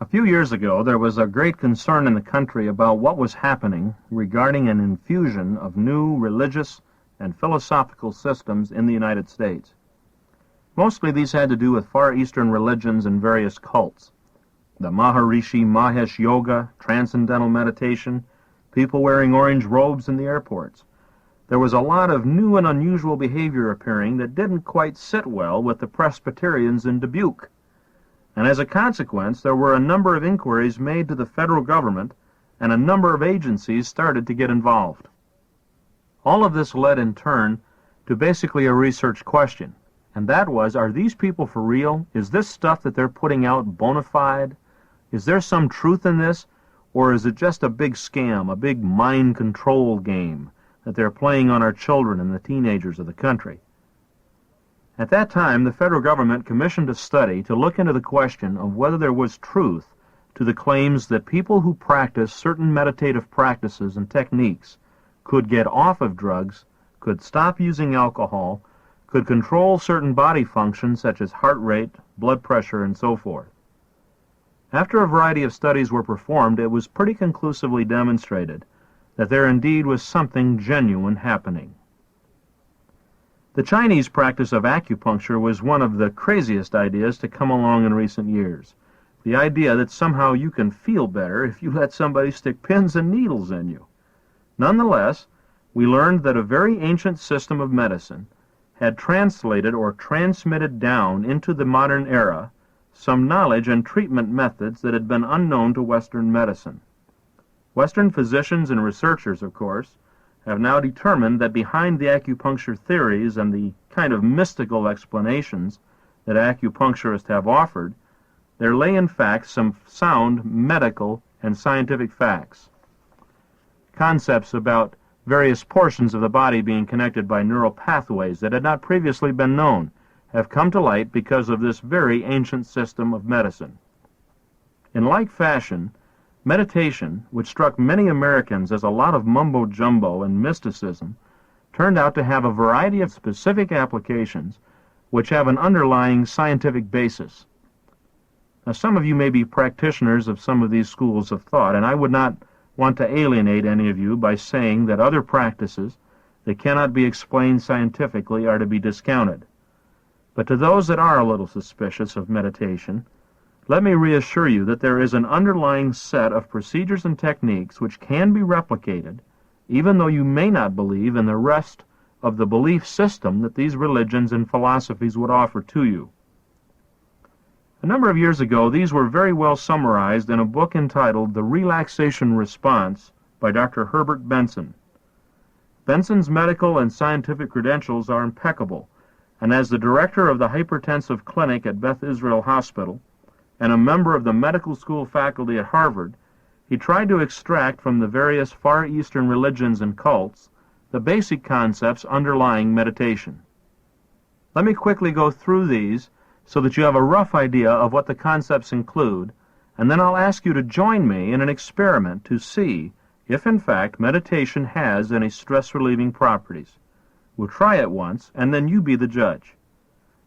few years ago, there was a great concern in the country about what was happening regarding an infusion of new religious and philosophical systems in the United States. Mostly these had to do with Far Eastern religions and various cults. The Maharishi Mahesh Yoga, transcendental meditation, people wearing orange robes in the airports. There was a lot of new and unusual behavior appearing that didn't quite sit well with the Presbyterians in Dubuque. And as a consequence, there were a number of inquiries made to the federal government, and a number of agencies started to get involved. All of this led in turn to basically a research question, and that was, are these people for real? Is this stuff that they're putting out bona fide? Is there some truth in this, or is it just a big scam, a big mind control game that they're playing on our children and the teenagers of the country? At that time, the federal government commissioned a study to look into the question of whether there was truth to the claims that people who practice certain meditative practices and techniques could get off of drugs, could stop using alcohol, could control certain body functions such as heart rate, blood pressure, and so forth. After a variety of studies were performed, it was pretty conclusively demonstrated that there indeed was something genuine happening. The Chinese practice of acupuncture was one of the craziest ideas to come along in recent years. The idea that somehow you can feel better if you let somebody stick pins and needles in you. Nonetheless, we learned that a very ancient system of medicine had translated or transmitted down into the modern era some knowledge and treatment methods that had been unknown to Western medicine. Western physicians and researchers, of course, have now determined that behind the acupuncture theories and the kind of mystical explanations that acupuncturists have offered, there lay in fact some sound medical and scientific facts. Concepts about various portions of the body being connected by neural pathways that had not previously been known have come to light because of this very ancient system of medicine. In like fashion, meditation, which struck many Americans as a lot of mumbo-jumbo and mysticism, turned out to have a variety of specific applications which have an underlying scientific basis. Now, some of you may be practitioners of some of these schools of thought, and I would not want to alienate any of you by saying that other practices that cannot be explained scientifically are to be discounted. But to those that are a little suspicious of meditation, let me reassure you that there is an underlying set of procedures and techniques which can be replicated, even though you may not believe in the rest of the belief system that these religions and philosophies would offer to you. A number of years ago, these were very well summarized in a book entitled The Relaxation Response by Dr. Herbert Benson. Benson's medical and scientific credentials are impeccable, and as the director of the hypertensive clinic at Beth Israel Hospital, and a member of the medical school faculty at Harvard, he tried to extract from the various Far Eastern religions and cults the basic concepts underlying meditation. Let me quickly go through these so that you have a rough idea of what the concepts include, and then I'll ask you to join me in an experiment to see if in fact meditation has any stress-relieving properties. We'll try it once, and then you be the judge.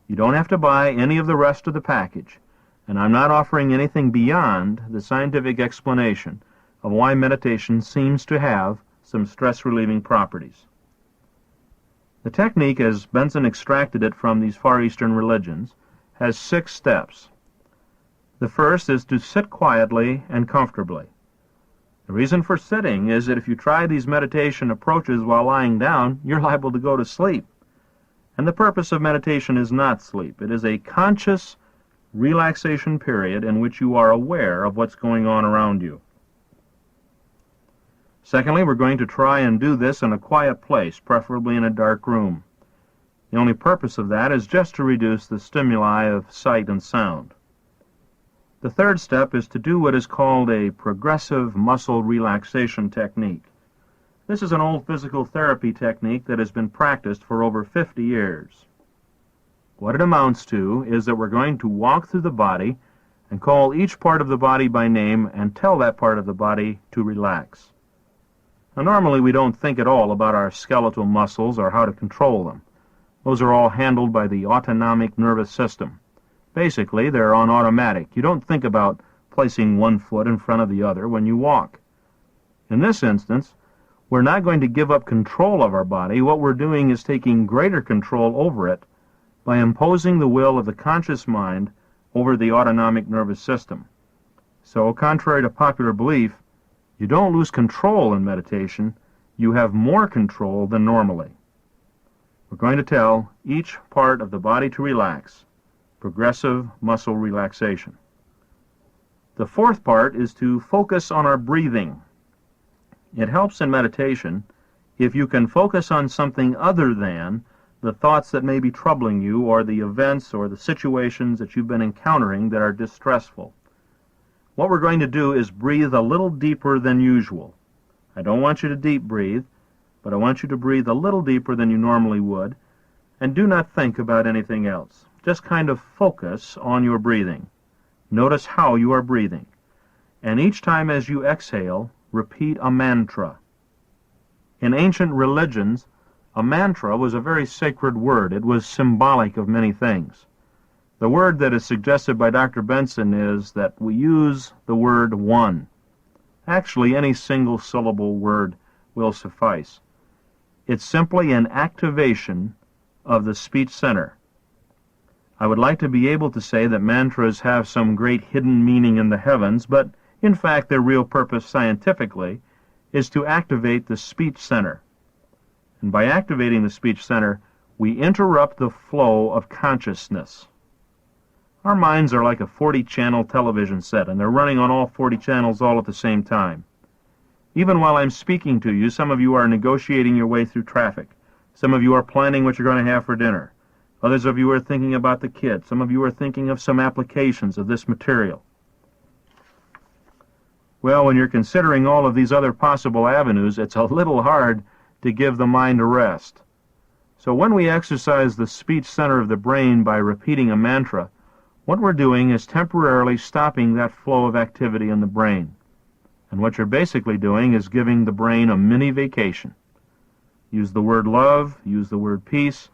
You don't have to buy any of the rest of the package, and I'm not offering anything beyond the scientific explanation of why meditation seems to have some stress-relieving properties. The technique, as Benson extracted it from these Far Eastern religions, has 6 steps. The first is to sit quietly and comfortably. The reason for sitting is that if you try these meditation approaches while lying down, you're liable to go to sleep. And the purpose of meditation is not sleep. It is a conscious relaxation period in which you are aware of what's going on around you. Secondly, we're going to try and do this in a quiet place, preferably in a dark room. The only purpose of that is just to reduce the stimuli of sight and sound. The third step is to do what is called a progressive muscle relaxation technique. This is an old physical therapy technique that has been practiced for over 50 years. What it amounts to is that we're going to walk through the body and call each part of the body by name and tell that part of the body to relax. Now, normally we don't think at all about our skeletal muscles or how to control them. Those are all handled by the autonomic nervous system. Basically, they're on automatic. You don't think about placing one foot in front of the other when you walk. In this instance, we're not going to give up control of our body. What we're doing is taking greater control over it by imposing the will of the conscious mind over the autonomic nervous system. So, contrary to popular belief, you don't lose control in meditation, you have more control than normally. We're going to tell each part of the body to relax, progressive muscle relaxation. The fourth part is to focus on our breathing. It helps in meditation if you can focus on something other than the thoughts that may be troubling you or the events or the situations that you've been encountering that are distressful. What we're going to do is breathe a little deeper than usual. I don't want you to deep breathe, but I want you to breathe a little deeper than you normally would, and do not think about anything else. Just kind of focus on your breathing. Notice how you are breathing. And each time as you exhale, repeat a mantra. In ancient religions, a mantra was a very sacred word. It was symbolic of many things. The word that is suggested by Dr. Benson is that we use the word one. Actually, any single syllable word will suffice. It's simply an activation of the speech center. I would like to be able to say that mantras have some great hidden meaning in the heavens, but in fact their real purpose scientifically is to activate the speech center. And by activating the speech center, we interrupt the flow of consciousness. Our minds are like a 40-channel television set, and they're running on all 40 channels all at the same time. Even while I'm speaking to you, some of you are negotiating your way through traffic. Some of you are planning what you're going to have for dinner. Others of you are thinking about the kids. Some of you are thinking of some applications of this material. Well, when you're considering all of these other possible avenues, it's a little hard to give the mind a rest. So when we exercise the speech center of the brain by repeating a mantra, what we're doing is temporarily stopping that flow of activity in the brain. And what you're basically doing is giving the brain a mini vacation. Use the word love, use the word peace,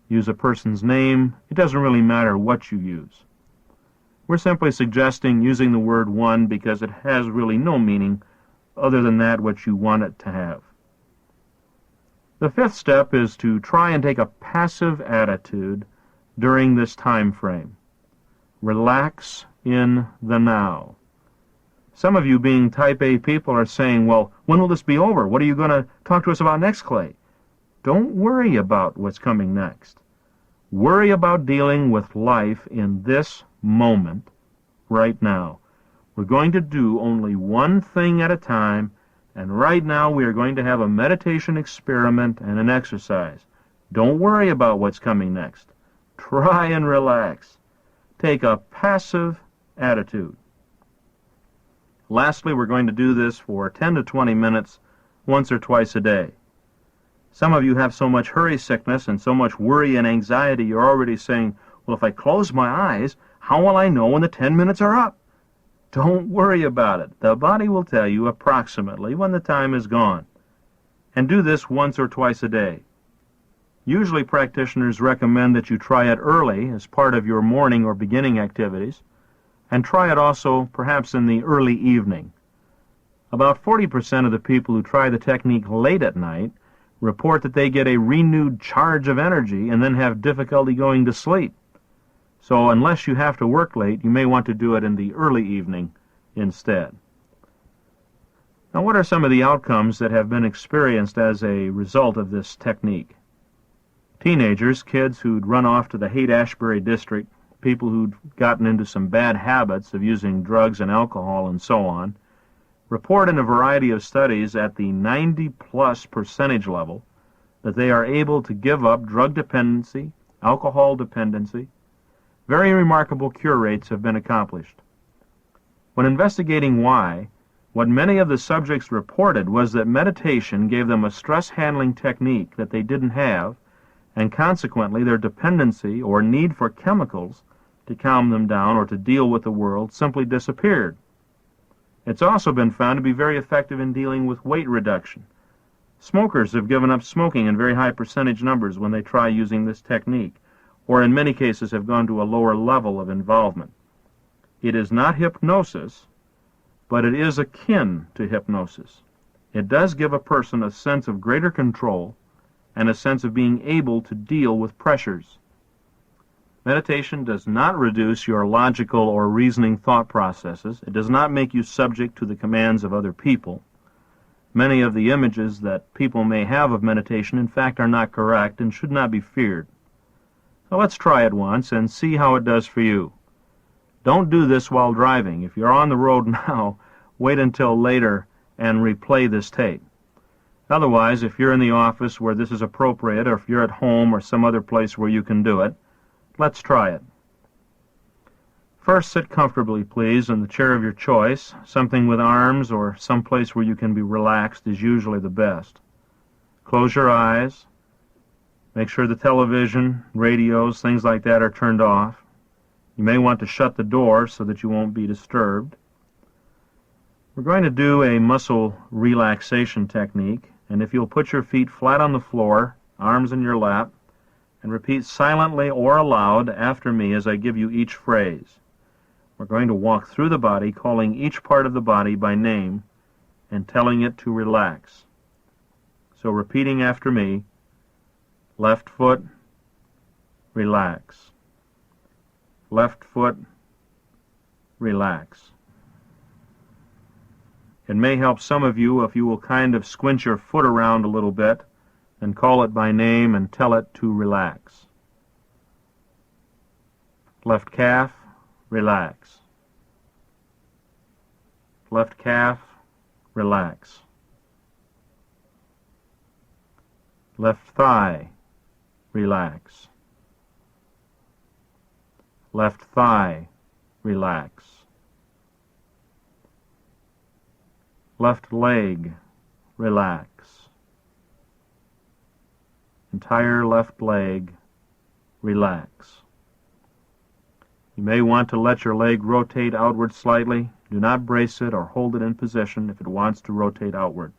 use a person's name. It doesn't really matter what you use. We're simply suggesting using the word one because it has really no meaning other than that which you want it to have. The fifth step is to try and take a passive attitude during this time frame. Relax in the now. Some of you, being type A people, are saying, well, when will this be over? What are you going to talk to us about next, Clay? Don't worry about what's coming next. Worry about dealing with life in this moment, right now. We're going to do only one thing at a time, and right now we are going to have a meditation experiment and an exercise. Don't worry about what's coming next. Try and relax. Take a passive attitude. Lastly, we're going to do this for 10 to 20 minutes once or twice a day. Some of you have so much hurry sickness and so much worry and anxiety, you're already saying, well, if I close my eyes, how will I know when the 10 minutes are up? Don't worry about it. The body will tell you approximately when the time is gone. And do this once or twice a day. Usually practitioners recommend that you try it early as part of your morning or beginning activities, and try it also perhaps in the early evening. About 40% of the people who try the technique late at night report that they get a renewed charge of energy and then have difficulty going to sleep. So unless you have to work late, you may want to do it in the early evening instead. Now, what are some of the outcomes that have been experienced as a result of this technique? Teenagers, kids who'd run off to the Haight-Ashbury district, people who'd gotten into some bad habits of using drugs and alcohol and so on, report in a variety of studies at the 90+ percentage level that they are able to give up drug dependency, alcohol dependency. Very remarkable cure rates have been accomplished. When investigating why, what many of the subjects reported was that meditation gave them a stress handling technique that they didn't have, and consequently their dependency or need for chemicals to calm them down or to deal with the world simply disappeared. It's also been found to be very effective in dealing with weight reduction. Smokers have given up smoking in very high percentage numbers when they try using this technique, or in many cases have gone to a lower level of involvement. It is not hypnosis, but it is akin to hypnosis. It does give a person a sense of greater control and a sense of being able to deal with pressures. Meditation does not reduce your logical or reasoning thought processes. It does not make you subject to the commands of other people. Many of the images that people may have of meditation, in fact, are not correct and should not be feared. So let's try it once and see how it does for you. Don't do this while driving. If you're on the road now, wait until later and replay this tape. Otherwise, if you're in the office where this is appropriate, or if you're at home or some other place where you can do it, let's try it. First, sit comfortably, please, in the chair of your choice. Something with arms or some place where you can be relaxed is usually the best. Close your eyes. Make sure the television, radios, things like that are turned off. You may want to shut the door so that you won't be disturbed. We're going to do a muscle relaxation technique, and if you'll put your feet flat on the floor, arms in your lap, and repeat silently or aloud after me as I give you each phrase. We're going to walk through the body, calling each part of the body by name and telling it to relax. So repeating after me, left foot, relax. Left foot, relax. It may help some of you if you will kind of squint your foot around a little bit and call it by name and tell it to relax. Left calf, relax. Left calf, relax. Left thigh, relax. Left thigh, relax. Left leg, relax. Entire left leg, relax. You may want to let your leg rotate outward slightly. Do not brace it or hold it in position if it wants to rotate outward.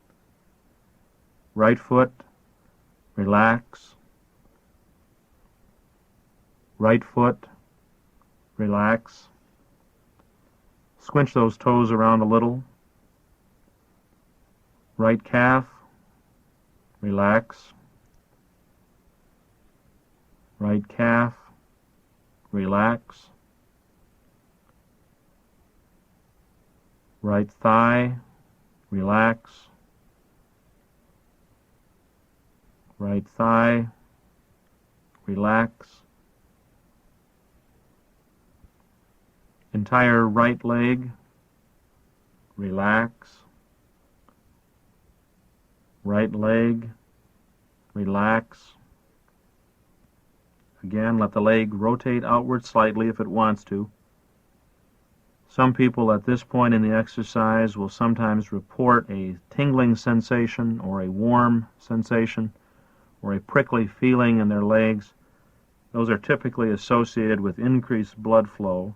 Right foot, relax. Right foot, relax. Squinch those toes around a little. Right calf, relax. Right calf, relax. Right thigh, relax. Right thigh, relax. Entire right leg, relax. Right leg, relax. Again, let the leg rotate outward slightly if it wants to. Some people at this point in the exercise will sometimes report a tingling sensation or a warm sensation or a prickly feeling in their legs. Those are typically associated with increased blood flow.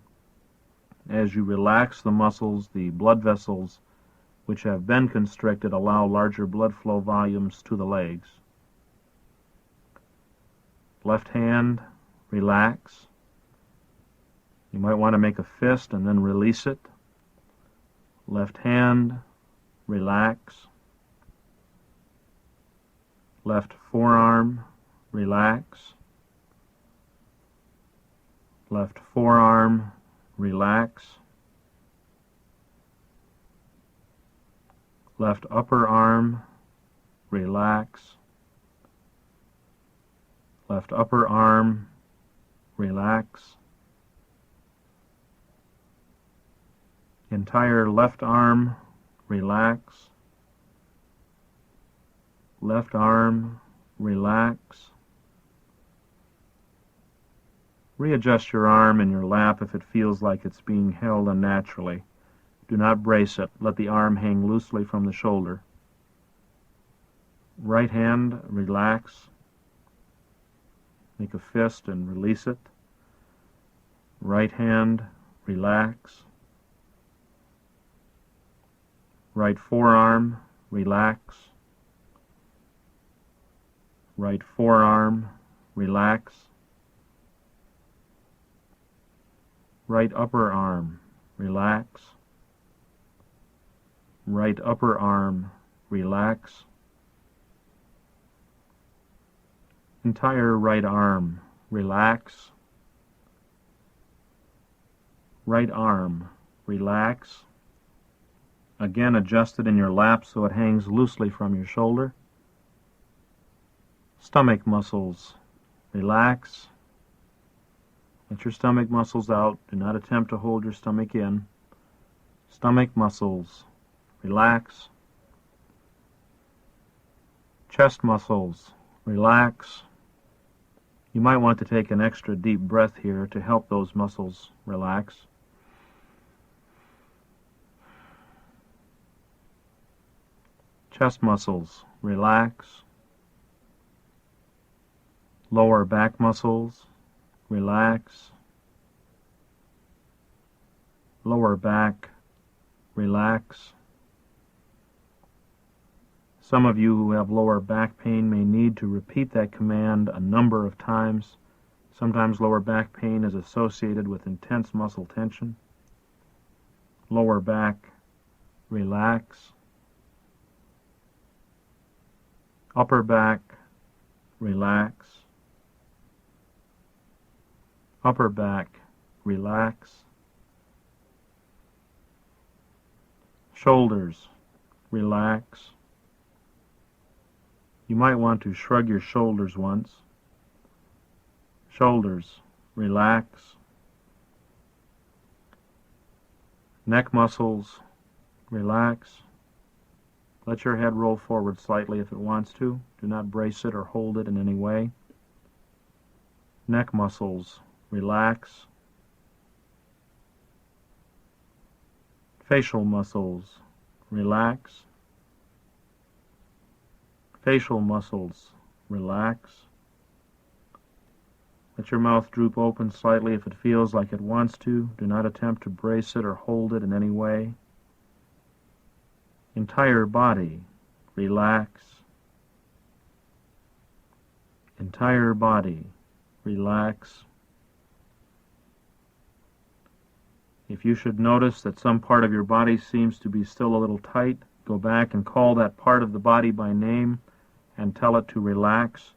As you relax the muscles, the blood vessels which have been constricted allow larger blood flow volumes to the legs. Left hand, relax. You might want to make a fist and then release it. Left hand, relax. Left forearm, relax. Left forearm, relax. Left upper arm, relax. Left upper arm, relax. Entire left arm, relax. Left arm, relax. Readjust your arm in your lap if it feels like it's being held unnaturally. Do not brace it. Let the arm hang loosely from the shoulder. Right hand, relax. Make a fist and release it. Right hand, relax. Right forearm, relax. Right forearm, relax. Right upper arm, relax. right upper arm, relax. Entire right arm, relax. Right arm, relax. Again, adjust it in your lap so it hangs loosely from your shoulder. Stomach muscles, relax. Let your stomach muscles out. Do not attempt to hold your stomach in. Stomach muscles, relax. Chest muscles, relax. You might want to take an extra deep breath here to help those muscles relax. Chest muscles, relax. Lower back muscles, relax. Lower back, relax. Some of you who have lower back pain may need to repeat that command a number of times. Sometimes lower back pain is associated with intense muscle tension. Lower back, relax. Upper back, relax. Upper back, relax. Shoulders, relax. You might want to shrug your shoulders once. Shoulders, relax. Neck muscles, relax. Let your head roll forward slightly if it wants to. Do not brace it or hold it in any way. Neck muscles, relax. Facial muscles, relax. Facial muscles, relax. Let your mouth droop open slightly if it feels like it wants to. Do not attempt to brace it or hold it in any way. Entire body, relax. Entire body, relax. If you should notice that some part of your body seems to be still a little tight, go back and call that part of the body by name and tell it to relax.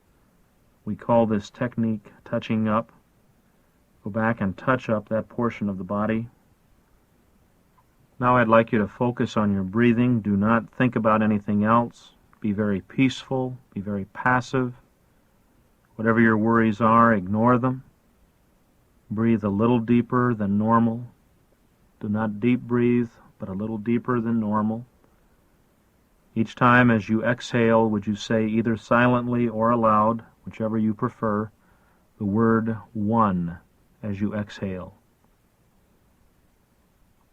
We call this technique touching up. Go back and touch up that portion of the body. Now I'd like you to focus on your breathing. Do not think about anything else. Be very peaceful. Be very passive. Whatever your worries are, ignore them. Breathe a little deeper than normal. Do not deep breathe, but a little deeper than normal. Each time as you exhale, would you say either silently or aloud, whichever you prefer, the word one as you exhale.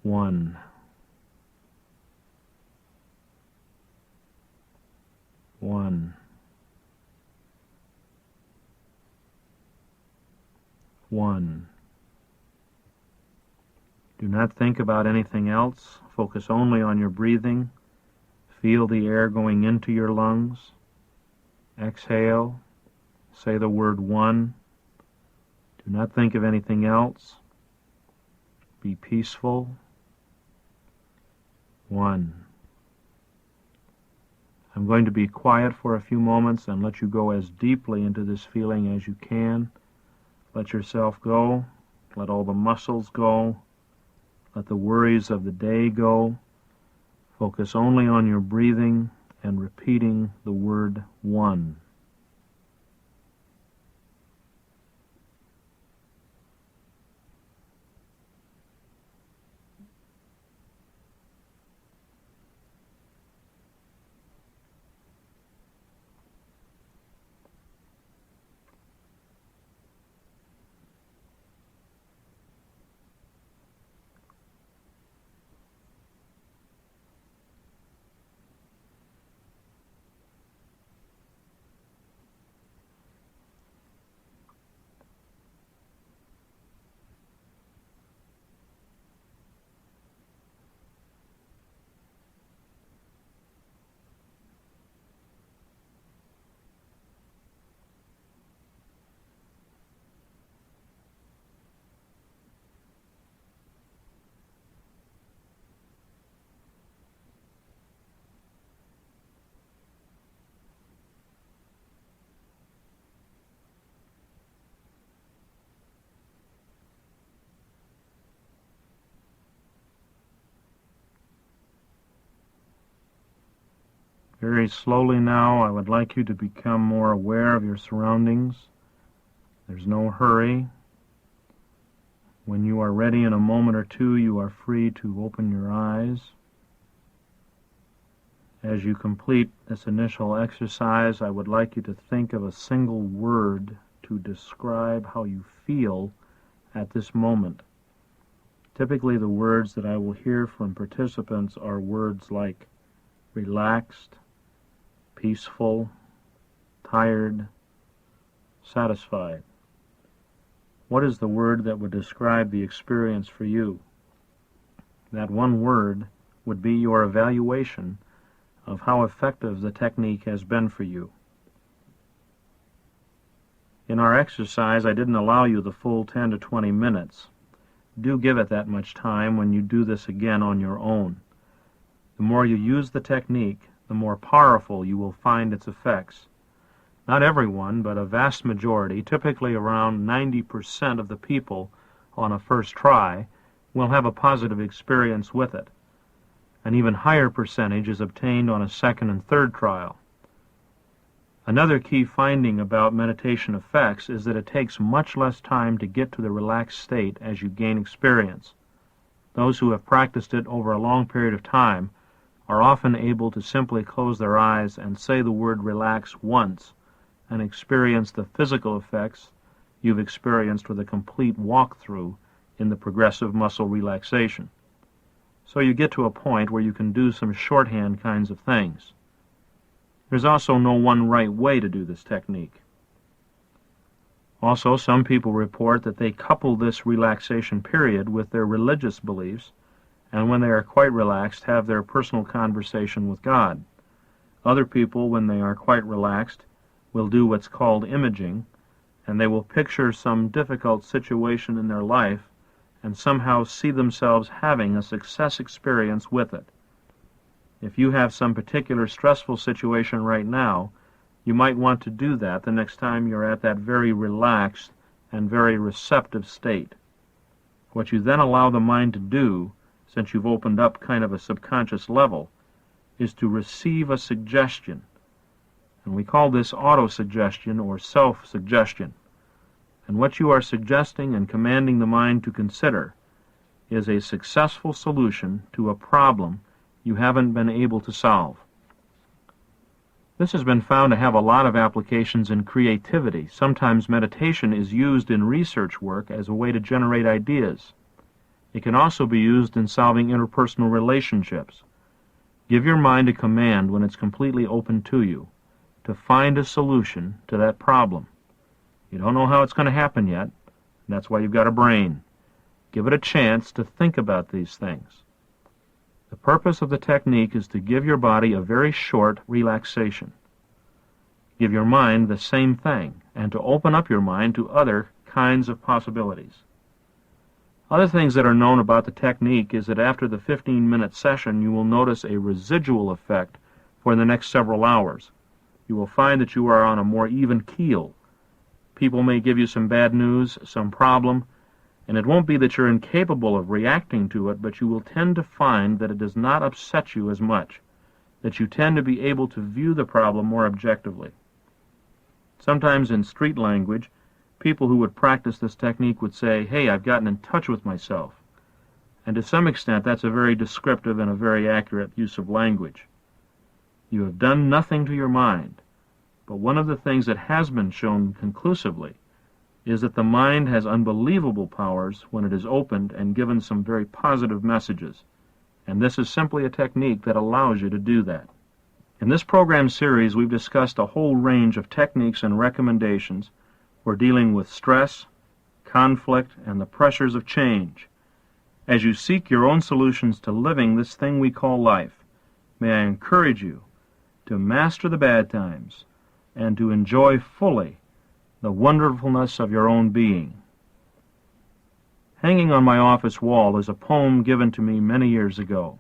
One. One. One. Do not think about anything else. Focus only on your breathing. Feel the air going into your lungs. Exhale. Say the word one. Do not think of anything else. Be peaceful. One. I'm going to be quiet for a few moments and let you go as deeply into this feeling as you can. Let yourself go. Let all the muscles go. Let the worries of the day go. Focus only on your breathing and repeating the word one. Very slowly now, I would like you to become more aware of your surroundings. There's no hurry. When you are ready in a moment or two, you are free to open your eyes. As you complete this initial exercise, I would like you to think of a single word to describe how you feel at this moment. Typically, the words that I will hear from participants are words like relaxed, peaceful, tired, satisfied. What is the word that would describe the experience for you? That one word would be your evaluation of how effective the technique has been for you. In our exercise, I didn't allow you the full 10 to 20 minutes. Do give it that much time when you do this again on your own. The more you use the technique, the more powerful you will find its effects. Not everyone, but a vast majority, typically around 90% of the people on a first try, will have a positive experience with it. An even higher percentage is obtained on a second and third trial. Another key finding about meditation effects is that it takes much less time to get to the relaxed state as you gain experience. Those who have practiced it over a long period of time are often able to simply close their eyes and say the word relax once and experience the physical effects you've experienced with a complete walkthrough in the progressive muscle relaxation. So you get to a point where you can do some shorthand kinds of things. There's also no one right way to do this technique. Also, some people report that they couple this relaxation period with their religious beliefs, and when they are quite relaxed, have their personal conversation with God. Other people, when they are quite relaxed, will do what's called imaging, and they will picture some difficult situation in their life and somehow see themselves having a success experience with it. If you have some particular stressful situation right now, you might want to do that the next time you're at that very relaxed and very receptive state. What you then allow the mind to do, since you've opened up kind of a subconscious level, is to receive a suggestion. And we call this auto-suggestion or self-suggestion. And what you are suggesting and commanding the mind to consider is a successful solution to a problem you haven't been able to solve. This has been found to have a lot of applications in creativity. Sometimes meditation is used in research work as a way to generate ideas. It can also be used in solving interpersonal relationships. Give your mind a command when it's completely open to you to find a solution to that problem. You don't know how it's going to happen yet. That's why you've got a brain. Give it a chance to think about these things. The purpose of the technique is to give your body a very short relaxation. Give your mind the same thing, and to open up your mind to other kinds of possibilities. Other things that are known about the technique is that after the 15-minute session, you will notice a residual effect for the next several hours. You will find that you are on a more even keel. People may give you some bad news, some problem, and it won't be that you're incapable of reacting to it, but you will tend to find that it does not upset you as much, that you tend to be able to view the problem more objectively. Sometimes in street language, people who would practice this technique would say, "Hey, I've gotten in touch with myself." And to some extent, that's a very descriptive and a very accurate use of language. You have done nothing to your mind, but one of the things that has been shown conclusively is that the mind has unbelievable powers when it is opened and given some very positive messages. And this is simply a technique that allows you to do that. In this program series, we've discussed a whole range of techniques and recommendations for dealing with stress, conflict, and the pressures of change. As you seek your own solutions to living this thing we call life, may I encourage you to master the bad times and to enjoy fully the wonderfulness of your own being. Hanging on my office wall is a poem given to me many years ago.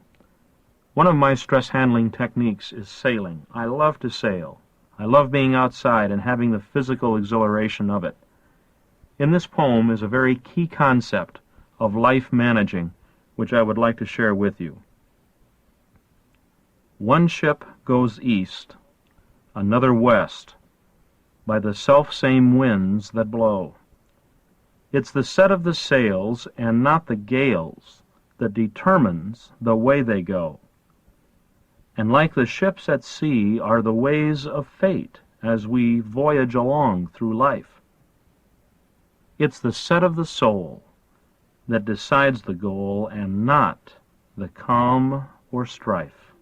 One of my stress-handling techniques is sailing. I love to sail. I love being outside and having the physical exhilaration of it. In this poem is a very key concept of life managing, which I would like to share with you. One ship goes east, another west, by the self-same winds that blow. It's the set of the sails and not the gales that determines the way they go. And like the ships at sea are the ways of fate as we voyage along through life. It's the set of the soul that decides the goal and not the calm or strife.